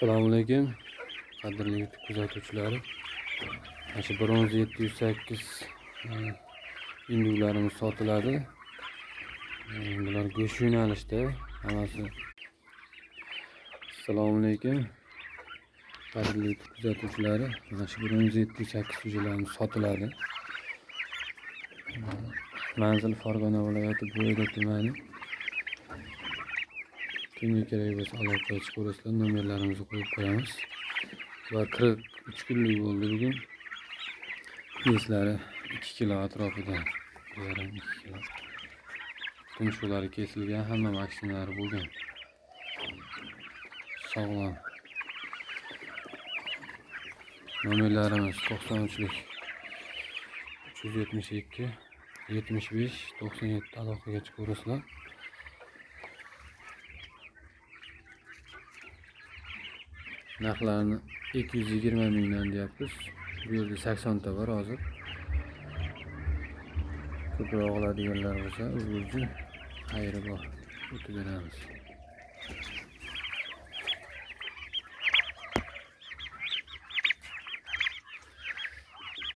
Assalomu alaykum, qadrli YouTube kuzatuvchilari. Mana shu bronz 708 indularimiz sotiladi. Bular go'sht yo'nalishda hammasi. Assalomu alaykum, qadrli YouTube kuzatuvchilari. Mana shu bronz 708 sujalarimiz sotiladi. Manzil Farg'ona viloyati Bo'ydoq tumani. Kimga kerak bo'lsa aloqaga chiqaverasizlar, nomerlarimizni qo'yib qo'yamiz. Va 43 kunlik bo'ldi bugun. Keslari 2 kilo atrofida, 1,5-2 kilo. Tumshuqlari kesilgan, hamma vaksinalari bo'lgan. Sog'lom. Nomerlarimiz 93lik 372 75 97 aloqaga chiqaverasizlar. Narxlarni 220 mingdan deyapmiz. Bu yerda 80 ta bor hozir. Ko'proq oladiganlar bo'lsa, o'zimizga xayri bor, o'tib beramiz.